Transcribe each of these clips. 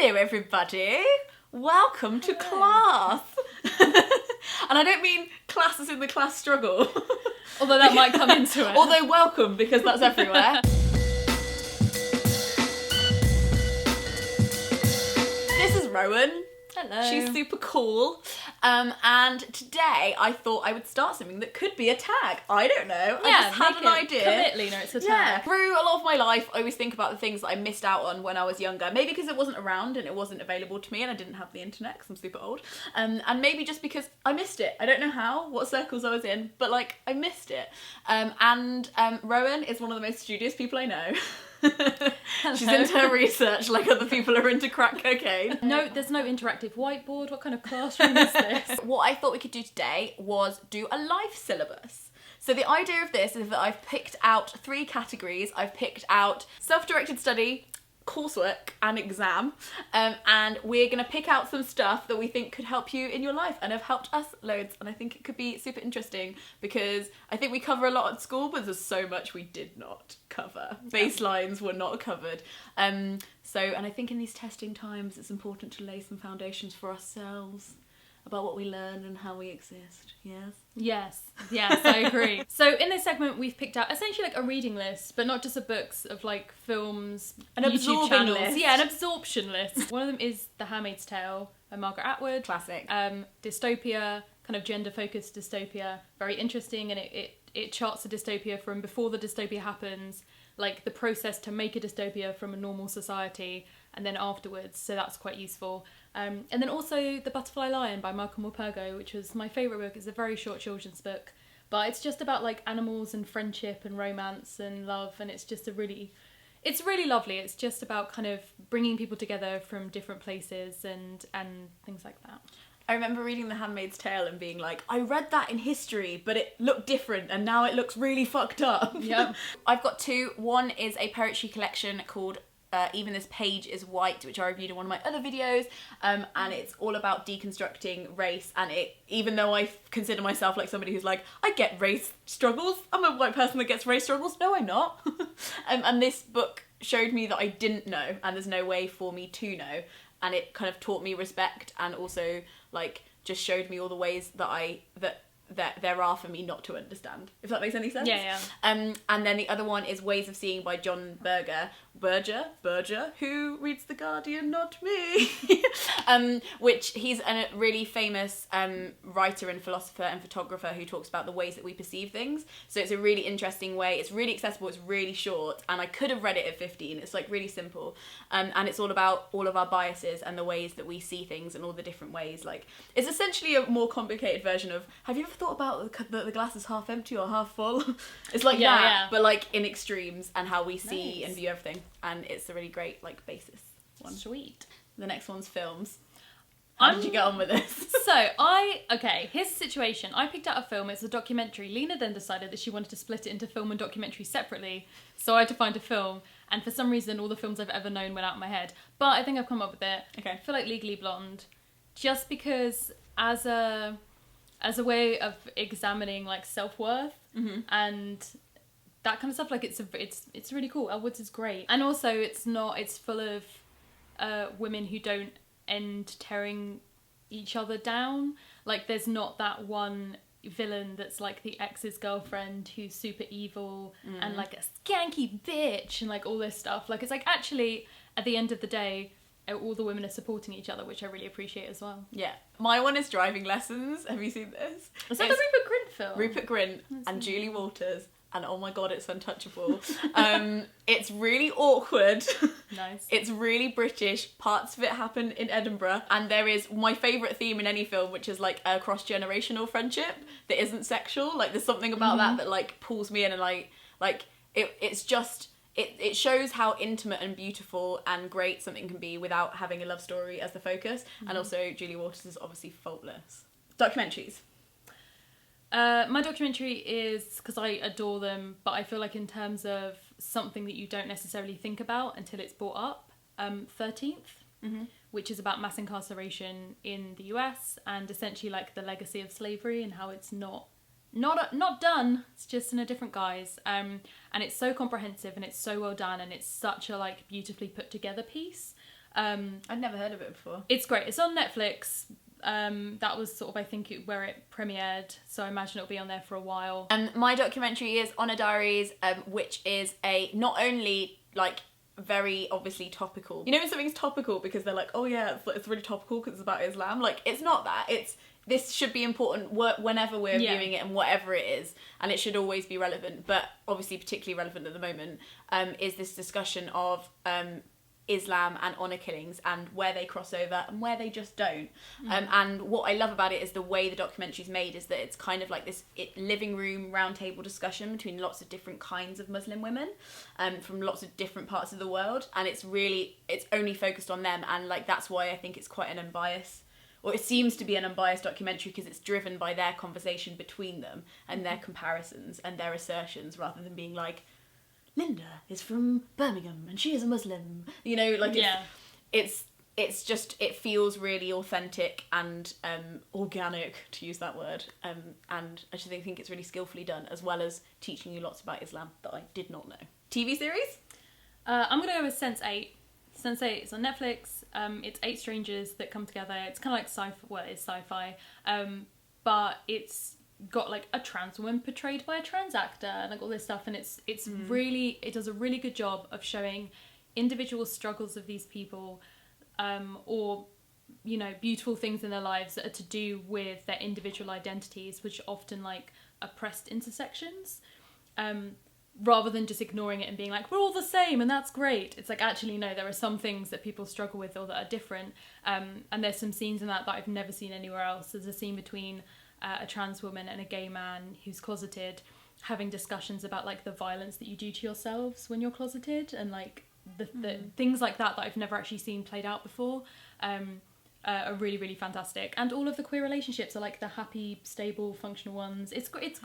Hello everybody, welcome to class. And I don't mean class as in the class struggle. Although that might come into it. Although welcome, because that's everywhere. This is Rowan. Hello. She's super cool. And today I thought I would start something that could be a tag. I don't know. I just had an idea. Commit, Lena, it's a tag. Yeah. Through a lot of my life, I always think about the things that I missed out on when I was younger. Maybe because it wasn't around and it wasn't available to me and I didn't have the internet because I'm super old. And maybe just because I missed it. I don't know how, what circles I was in, but like I missed it. Rowan is one of the most studious people I know. She's into her research like other people are into crack cocaine. No, there's no interactive whiteboard. What kind of classroom is this? What I thought we could do today was do a life syllabus. So the idea of this is that I've picked out 3 categories. I've picked out self-directed study, coursework and exam, and we're going to pick out some stuff that we think could help you in your life and have helped us loads, and I think it could be super interesting because I think we cover a lot at school but there's so much we did not cover. Baselines were not covered, and I think in these testing times it's important to lay some foundations for ourselves about what we learn and how we exist. Yes, I agree. So in this segment we've picked out essentially like a reading list, but not just of books, of like films, an YouTube absorbing channels. list. Yeah, an absorption list. One of them is The Handmaid's Tale by Margaret Atwood. Classic. Dystopia, kind of gender-focused dystopia. Very interesting, and it charts a dystopia from before the dystopia happens, like the process to make a dystopia from a normal society, and then afterwards, so that's quite useful. And then also The Butterfly Lion by Michael Morpurgo, which was my favourite book. It's a very short children's book, but it's just about like animals and friendship and romance and love, and it's really lovely. It's just about kind of bringing people together from different places and things like that. I remember reading The Handmaid's Tale and being like, I read that in history, but it looked different and now it looks really fucked up. Yep. I've got 2. One is a poetry collection called Even This Page Is White, which I reviewed in one of my other videos, and it's all about deconstructing race, and even though I consider myself like somebody who's like, I get race struggles, I'm a white person that gets race struggles, no I'm not. And this book showed me that I didn't know, and there's no way for me to know, and it kind of taught me respect and also like just showed me all the ways that there are for me not to understand, if that makes any sense. Yeah. And then the other one is Ways of Seeing by John Berger, who reads The Guardian, not me. Which he's a really famous writer and philosopher and photographer who talks about the ways that we perceive things. So it's a really interesting way. It's really accessible. It's really short, and I could have read it at 15. It's like really simple, and it's all about all of our biases and the ways that we see things and all the different ways. Like it's essentially a more complicated version of, have you ever thought about the glass is half empty or half full? It's like but like in extremes and how we see and view everything, and it's a really great like basis one. Sweet. The next one's films. How did you get on with this? Here's the situation. I picked out a film, it's a documentary. Lena then decided that she wanted to split it into film and documentary separately, so I had to find a film, and for some reason all the films I've ever known went out of my head, but I think I've come up with it. Okay. I feel like Legally Blonde, just because as a way of examining like self-worth and that kind of stuff, like it's really cool. Atwood is great, and also it's full of women who don't end tearing each other down. Like there's not that one villain that's like the ex's girlfriend who's super evil and like a skanky bitch and like all this stuff. Like it's like actually at the end of the day all the women are supporting each other, which I really appreciate as well. Yeah. My one is Driving Lessons. Have you seen this? Is that the Rupert Grint film? Rupert Grint and Julie Walters. And oh my god, it's untouchable. It's really awkward. Nice. It's really British. Parts of it happen in Edinburgh. And there is my favourite theme in any film, which is like a cross-generational friendship that isn't sexual. Like there's something about that like pulls me in, and it shows how intimate and beautiful and great something can be without having a love story as the focus. And also Julie Walters is obviously faultless. Documentaries. My documentary is, because I adore them, but I feel like in terms of something that you don't necessarily think about until it's brought up, 13th, which is about mass incarceration in the US and essentially like the legacy of slavery and how it's not done, it's just in a different guise, and it's so comprehensive and it's so well done and it's such a like beautifully put together piece. I'd never heard of it before. It's great. It's on Netflix. That was sort of, I think, where it premiered, so I imagine it'll be on there for a while. My documentary is On a Diaries, which is a not only like very obviously topical. You know when something's topical because they're like, oh yeah, it's really topical because it's about Islam. Like, it's not that. It's this should be important whenever we're viewing it and whatever it is, and it should always be relevant. But obviously, particularly relevant at the moment, is this discussion of Islam and honour killings and where they cross over and where they just don't. And what I love about it is the way the documentary's made is that it's kind of like this living room round table discussion between lots of different kinds of Muslim women from lots of different parts of the world, and it's only focused on them, and like that's why I think it's quite an unbiased, or it seems to be an unbiased documentary, because it's driven by their conversation between them and their comparisons and their assertions, rather than being like, Linda is from Birmingham and she is a Muslim. You know, like it's just, it feels really authentic and organic, to use that word. And I just think it's really skillfully done, as well as teaching you lots about Islam that I did not know. TV series? I'm going to go with Sense8. Sense8 is on Netflix. It's 8 strangers that come together. It's kind of like sci-fi. Well, it's sci-fi. But it's got like a trans woman portrayed by a trans actor and like all this stuff, and it's really, it does a really good job of showing individual struggles of these people, or you know, beautiful things in their lives that are to do with their individual identities, which are often like oppressed intersections, rather than just ignoring it and being like, we're all the same and that's great. It's like, actually no, there are some things that people struggle with or that are different, and there's some scenes in that I've never seen anywhere else. There's a scene between a trans woman and a gay man who's closeted, having discussions about like the violence that you do to yourselves when you're closeted, and like the things like that I've never actually seen played out before, are really, really fantastic. And all of the queer relationships are like the happy, stable, functional ones. It's great.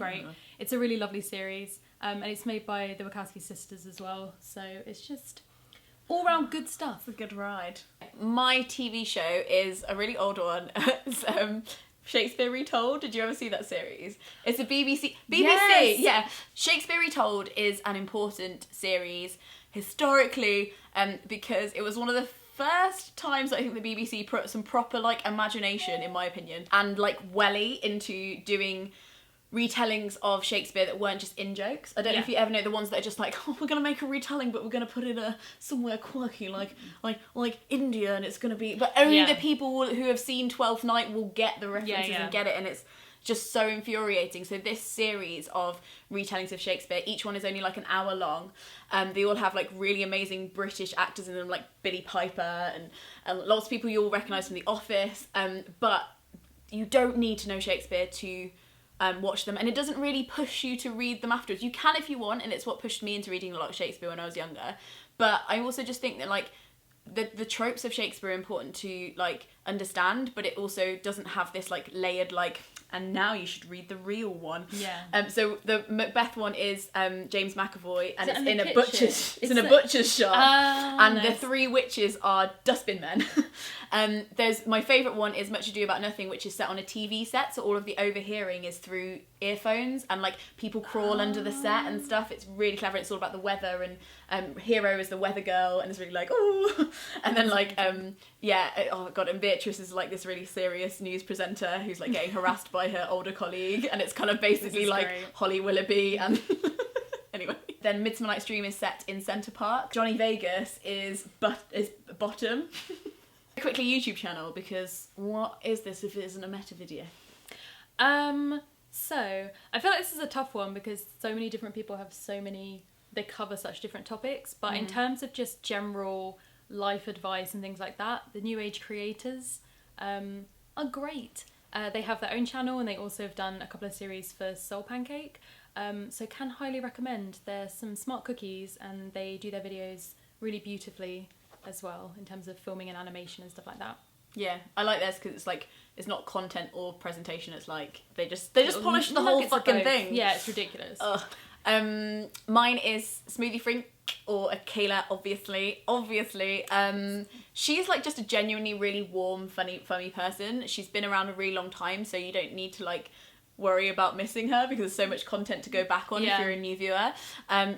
It's a really lovely series, and it's made by the Wachowski sisters as well, so it's just all round good stuff. It's a good ride. My TV show is a really old one. It's Shakespeare Retold. Did you ever see that series? It's a BBC. Yes! Yeah. Shakespeare Retold is an important series historically, because it was one of the first times I think the BBC put some proper like imagination, in my opinion, and like welly into doing retellings of Shakespeare that weren't just in jokes. I don't know if you ever know the ones that are just like, oh, we're gonna make a retelling, but we're gonna put it somewhere quirky, like India, and it's gonna be. But only the people who have seen Twelfth Night will get the references and get it, and it's just so infuriating. So this series of retellings of Shakespeare, each one is only like an hour long. They all have like really amazing British actors in them, like Billy Piper and lots of people you all recognise from The Office. But you don't need to know Shakespeare to watch them, and it doesn't really push you to read them afterwards. You can if you want, and it's what pushed me into reading a lot of Shakespeare when I was younger. But I also just think that like the tropes of Shakespeare are important to like understand, but it also doesn't have this like layered like, and now you should read the real one. So the Macbeth one is James McAvoy, and it's in a butcher's. It's in a butcher's shop, and the 3 witches are dustbin men. There's my favourite one is Much Ado About Nothing, which is set on a TV set, so all of the overhearing is through earphones, and like people crawl under the set and stuff. It's really clever. It's all about the weather, and Hero is the weather girl, and it's really like oh, and then like oh god, and Beatrice is like this really serious news presenter who's like getting harassed by her older colleague, and it's kind of basically like great. Holly Willoughby and anyway. Then Midsummer Night's Dream is set in Centre Park. Johnny Vegas is Bottom. Quickly YouTube channel, because what is this if it isn't a meta video? So I feel like this is a tough one because so many different people have they cover such different topics, but in terms of just general life advice and things like that, the New Age creators are great. They have their own channel, and they also have done a couple of series for Soul Pancake, so can highly recommend. They're some smart cookies, and they do their videos really beautifully as well in terms of filming and animation and stuff like that. Yeah, I like theirs because it's like, it's not content or presentation, it's like they just polish the whole fucking thing. Yeah, it's ridiculous. Mine is Smoothie Frink, or Kayla, obviously. She's like just a genuinely really warm, funny person. She's been around a really long time, so you don't need to like worry about missing her because there's so much content to go back on if you're a new viewer.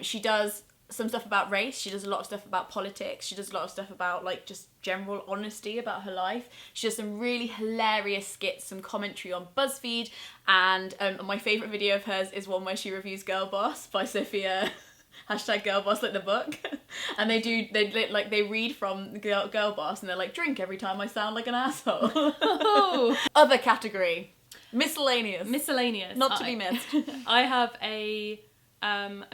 She does some stuff about race. She does a lot of stuff about politics. She does a lot of stuff about like just general honesty about her life. She does some really hilarious skits, some commentary on BuzzFeed, and my favourite video of hers is one where she reviews Girl Boss by Sophia. Hashtag Girl Boss, like the book. And they read from Girl Boss, and they're like, drink every time I sound like an asshole. Oh. Other category. Miscellaneous. Miscellaneous. Not to be missed. I have a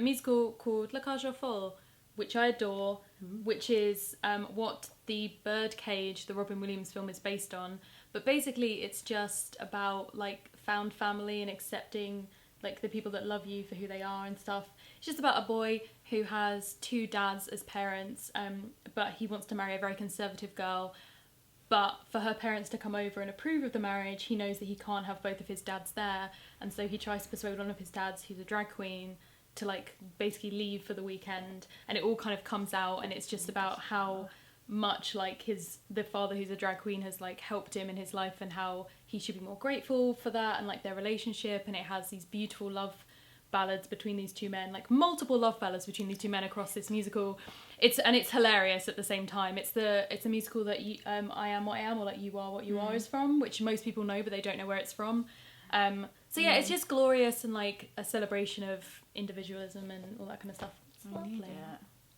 musical called La Cage aux Folles, which I adore, which is what the Birdcage, the Robin Williams film, is based on. But basically it's just about like found family and accepting like the people that love you for who they are and stuff. It's just about a boy who has 2 dads as parents, but he wants to marry a very conservative girl. But for her parents to come over and approve of the marriage, he knows that he can't have both of his dads there. And so he tries to persuade one of his dads, who's a drag queen, to like basically leave for the weekend. And it all kind of comes out, and it's just about how much like the father, who's a drag queen, has like helped him in his life, and how he should be more grateful for that, and like their relationship. And it has these beautiful love ballads between these 2 men, like multiple love ballads between these 2 men across this musical. It's hilarious at the same time. It's a musical that I Am What I Am, or like You Are What You Are is from, which most people know, but they don't know where it's from. So yeah, it's just glorious and like a celebration of individualism and all that kind of stuff. It's lovely.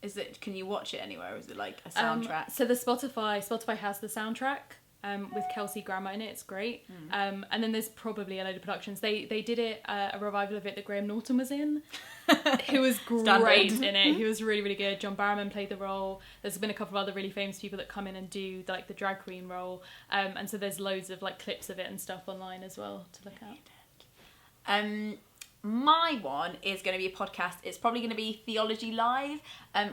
Is it? Can you watch it anywhere, or is it like a soundtrack? So the Spotify has the soundtrack with Kelsey Grammer in it. It's great. And then there's probably a load of productions. They did it a revival of it that Graham Norton was in. He was great in it. He was really, really good. John Barrowman played the role. There's been a couple of other really famous people that come in and do like the drag queen role. And so there's loads of like clips of it and stuff online as well to look at. My one is going to be a podcast. It's probably going to be Theology Live,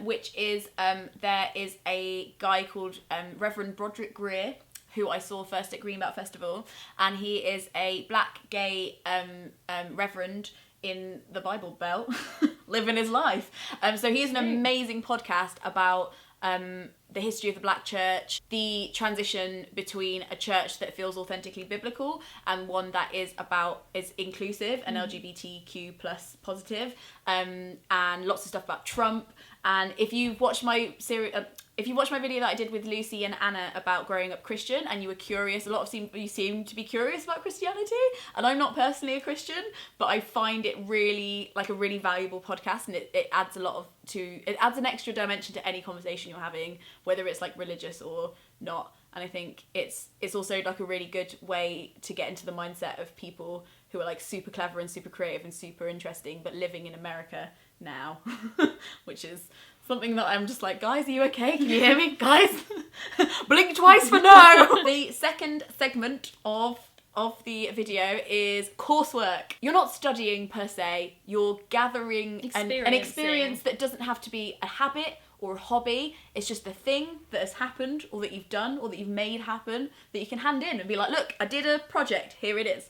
which is there is a guy called Reverend Broderick Greer, who I saw first at Greenbelt Festival, and he is a black gay reverend in the Bible Belt, living his life. So he has an amazing podcast about the history of the black church, the transition between a church that feels authentically biblical and one that is inclusive and LGBTQ plus positive, and lots of stuff about Trump. And if you've watched my video that I did with Lucy and Anna about growing up Christian, and you were curious, you seem to be curious about Christianity, and I'm not personally a Christian, but I find it really like a really valuable podcast, and it adds it adds an extra dimension to any conversation you're having, whether it's like religious or not. And I think it's also like a really good way to get into the mindset of people who are like super clever and super creative and super interesting, but living in America now, which is something that I'm just like, guys, are you okay? Can you hear me? Guys, blink twice for no. The second segment of the video is coursework. You're not studying per se, you're gathering an experience that doesn't have to be a habit or a hobby. It's just a thing that has happened, or that you've done, or that you've made happen, that you can hand in and be like, look, I did a project, here it is.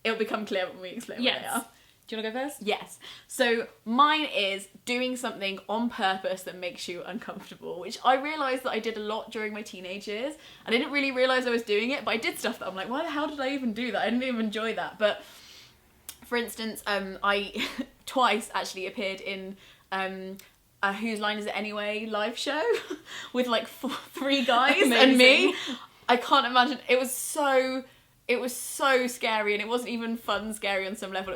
It'll become clear when we explain what they are. Do you want to go first? Yes. So mine is doing something on purpose that makes you uncomfortable, which I realised that I did a lot during my teenage years. I didn't really realise I was doing it, but I did stuff that I'm like, why the hell did I even do that? I didn't even enjoy that. But for instance, I twice actually appeared in a Whose Line Is It Anyway live show with like 3 guys and me. I can't imagine. It was so scary, and it wasn't even fun scary on some level.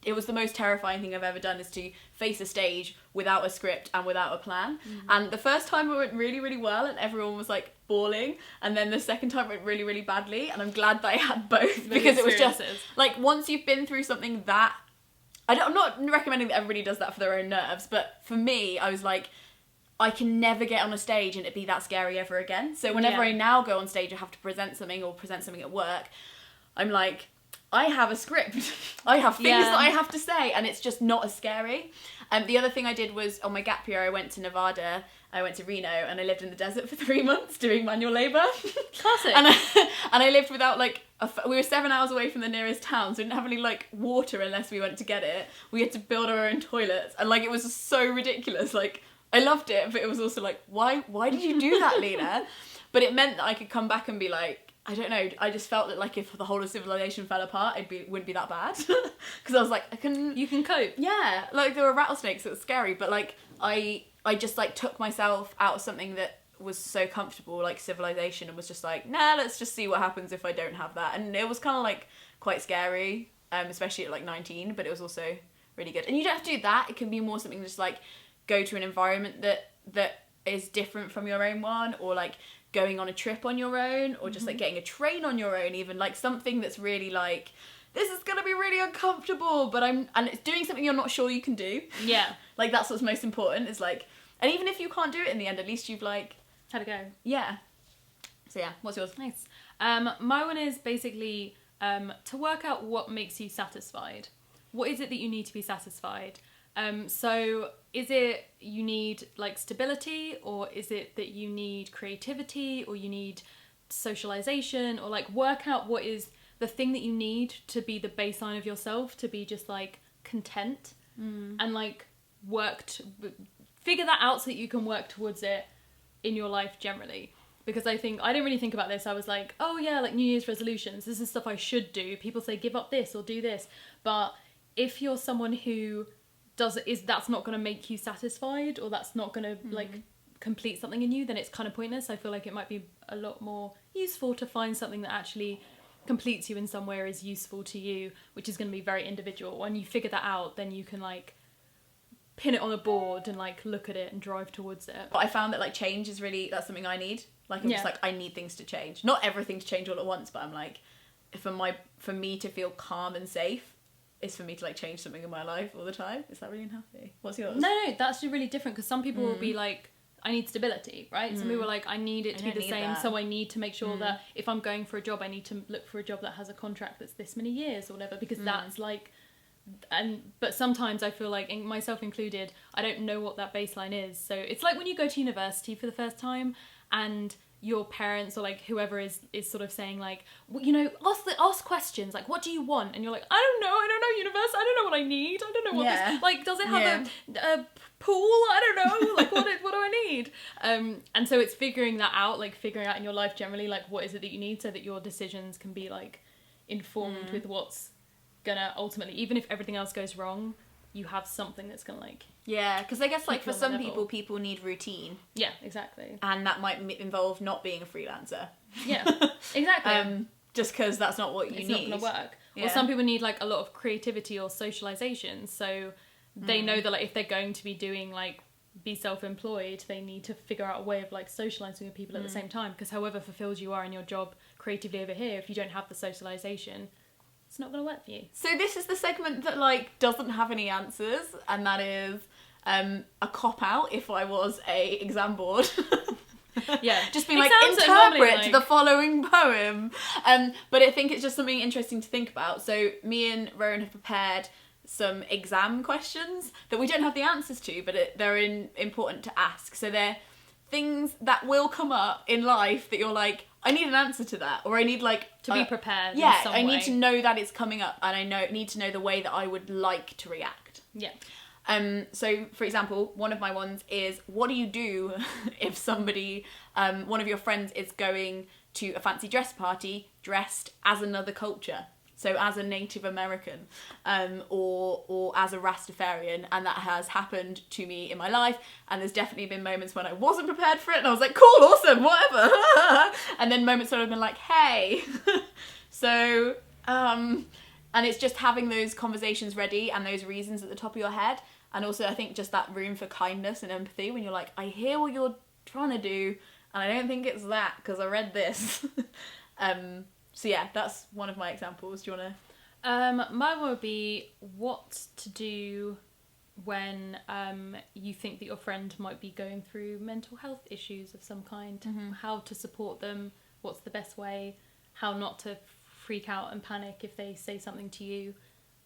It was the most terrifying thing I've ever done, is to face a stage without a script and without a plan. And the first time it went really, really well, and everyone was like bawling, and then the second time it went really, really badly, and I'm glad that I had both, because it was just like, once you've been through something that I'm not recommending that everybody does that for their own nerves, but for me, I was like, I can never get on a stage and it be that scary ever again. So whenever I now go on stage, I have to present something at work, I'm like, I have a script. I have things that I have to say, and it's just not as scary. The other thing I did was, on my gap year, I went to Nevada, I went to Reno, and I lived in the desert for 3 months doing manual labour. Classic. And I lived without we were 7 hours away from the nearest town, so we didn't have any like water unless we went to get it. We had to build our own toilets, and like it was so ridiculous. Like, I loved it, but it was also like, why did you do that, Lena? But it meant that I could come back and be like, I don't know, I just felt that like if the whole of civilization fell apart, wouldn't be that bad. Because I was like, You can cope. yeah, like there were rattlesnakes, it was scary, but like I just like took myself out of something that was so comfortable, like civilization, and was just like, nah, let's just see what happens if I don't have that. And it was kind of like quite scary, especially at like 19, but it was also really good. And you don't have to do that, it can be more something just like go to an environment that is different from your own one, or like going on a trip on your own, or just like getting a train on your own, even like something that's really like, this is gonna be really uncomfortable, but and it's doing something you're not sure you can do. Yeah. Like that's what's most important, is like, and even if you can't do it in the end, at least you've like had a go. Yeah. So yeah, what's yours? Nice. My one is basically to work out what makes you satisfied. What is it that you need to be satisfied? So is it you need like stability, or is it that you need creativity, or you need socialization, or like work out what is the thing that you need to be the baseline of yourself, to be just like content, and like figure that out so that you can work towards it in your life generally. Because I didn't really think about this. I was like, oh yeah, like New Year's resolutions, this is stuff I should do. People say give up this or do this. But if you're someone who that's not going to make you satisfied, or that's not going to like complete something in you, then it's kind of pointless. I feel like it might be a lot more useful to find something that actually completes you in some way, or is useful to you, which is going to be very individual. When you figure that out, then you can like pin it on a board and like look at it and drive towards it. But I found that like change is really, that's something I need. Like I'm just like, I need things to change. Not everything to change all at once, but I'm like, for me to feel calm and safe is for me to like change something in my life all the time. Is that really unhappy? What's yours? No, that's really different, because some people will be like, I need stability, right? Some people are like, I need it to be the same, so I need to make sure that if I'm going for a job, I need to look for a job that has a contract that's this many years or whatever, because that's like, but sometimes I feel like, myself included, I don't know what that baseline is. So it's like when you go to university for the first time and your parents or like whoever is sort of saying like, well, you know, ask questions like, what do you want? And you're like, I don't know university, I don't know what I need, I don't know what this, like, does it have a pool? I don't know, like what do I need? And so it's figuring that out, like figuring out in your life generally, like what is it that you need, so that your decisions can be like informed with what's gonna ultimately, even if everything else goes wrong, you have something that's gonna like, yeah, because I guess like for some people need routine. Yeah, exactly. And that might involve not being a freelancer. Yeah, exactly. Just because that's not what you need. It's not gonna work. Yeah. Or some people need like a lot of creativity or socialization, so they know that like if they're going to be doing like be self-employed, they need to figure out a way of like socializing with people at the same time, because however fulfilled you are in your job creatively over here, if you don't have the socialization, it's not going to work for you. So this is the segment that like doesn't have any answers, and that is a cop-out if I was a exam board. Yeah, just being like, interpret the following poem. But I think it's just something interesting to think about. So me and Rowan have prepared some exam questions that we don't have the answers to, but they're important to ask. So they're things that will come up in life that you're like, I need an answer to that, or I need like to be prepared. Yeah, in some I way. to know that it's coming up, and I need to know the way that I would like to react. Yeah. So for example, one of my ones is, what do you do if somebody, one of your friends is going to a fancy dress party dressed as another culture? So as a Native American, or as a Rastafarian, and that has happened to me in my life, and there's definitely been moments when I wasn't prepared for it, and I was like, cool, awesome, whatever, and then moments when I've been like, hey, so, and it's just having those conversations ready, and those reasons at the top of your head, and also I think just that room for kindness and empathy, when you're like, I hear what you're trying to do, and I don't think it's that, because I read this. So yeah, that's one of my examples. Do you want to? Mine would be what to do when you think that your friend might be going through mental health issues of some kind. How to support them, what's the best way, how not to freak out and panic if they say something to you.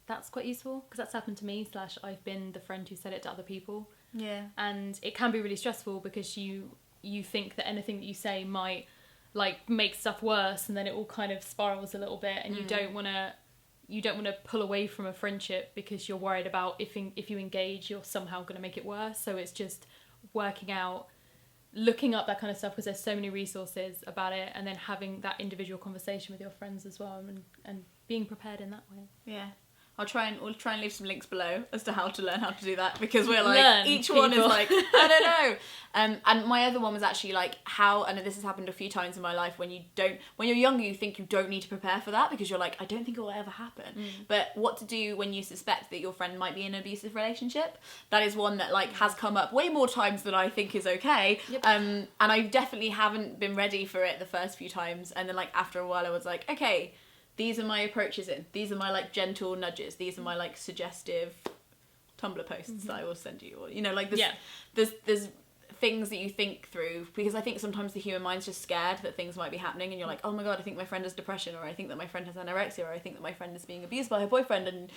That's quite useful, because that's happened to me, / I've been the friend who said it to other people. Yeah. And it can be really stressful, because you think that anything that you say might like make stuff worse, and then it all kind of spirals a little bit, and you don't want to pull away from a friendship because you're worried about if you engage, you're somehow going to make it worse. So it's just working out looking up that kind of stuff, because there's so many resources about it, and then having that individual conversation with your friends as well, and being prepared in that way. Yeah. We'll try and leave some links below as to how to learn how to do that, because we're like, Learn, each people. one is like, I don't know. And my other one was actually like how, and this has happened a few times in my life, when you're younger, you think you don't need to prepare for that because you're like, I don't think it will ever happen. But what to do when you suspect that your friend might be in an abusive relationship? That is one that like has come up way more times than I think is okay. Yep. And I definitely haven't been ready for it the first few times. And then like after a while I was like, okay, these are my approaches these are my like gentle nudges, these are my like suggestive Tumblr posts that I will send you, or like this, there's things that you think through, because I think sometimes the human mind's just scared that things might be happening, and you're like, oh my god, I think my friend has depression, or I think that my friend has anorexia, or I think that my friend is being abused by her boyfriend, and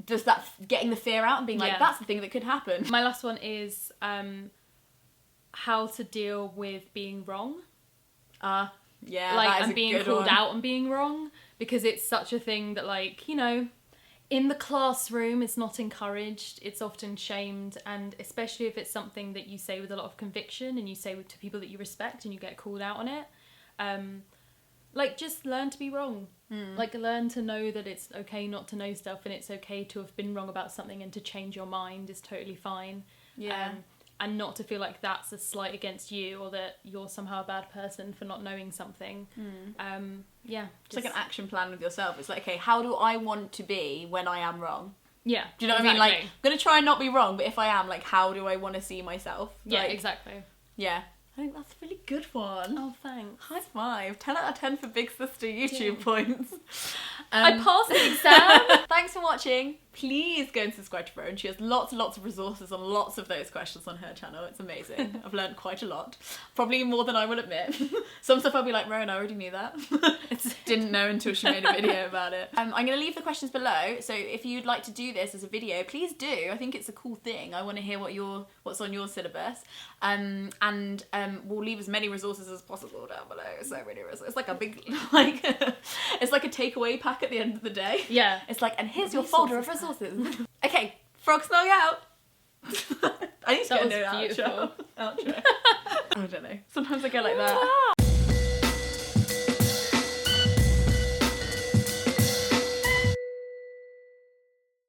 just that getting the fear out and being like, that's the thing that could happen. My last one is how to deal with being wrong. Yeah, like, that is and a being good called one. out and being wrong, because it's such a thing that, like, in the classroom it's not encouraged, it's often shamed, and especially if it's something that you say with a lot of conviction and you say to people that you respect and you get called out on it, like, just learn to be wrong. Like, learn to know that it's okay not to know stuff, and it's okay to have been wrong about something, and to change your mind is totally fine. And not to feel like that's a slight against you, or that you're somehow a bad person for not knowing something. It's like an action plan with yourself. It's like, okay, how do I want to be when I am wrong? Yeah. Do you know what I mean? Like, I'm going to try and not be wrong, but if I am, like, how do I want to see myself? Yeah, like, exactly. Yeah. I think that's a really good one. Oh, thanks. High five. 10 out of 10 for Big Sister YouTube points. I passed the exam. Thanks for watching. Please go and subscribe to Rowan. She has lots and lots of resources on lots of those questions on her channel. It's amazing. I've learned quite a lot. Probably more than I will admit. Some stuff I'll be like, Rowan, I already knew that. Didn't know until she made a video about it. I'm going to leave the questions below. So if you'd like to do this as a video, please do. I think it's a cool thing. I want to hear what's on your syllabus. We'll leave as many resources as possible down below. So many resources. It's like a big, like, it's like a takeaway pack at the end of the day. Yeah. It's like, and here's your folder of resources. Okay, frog snog out. I need to get a new outro. I don't know. Sometimes I go like that.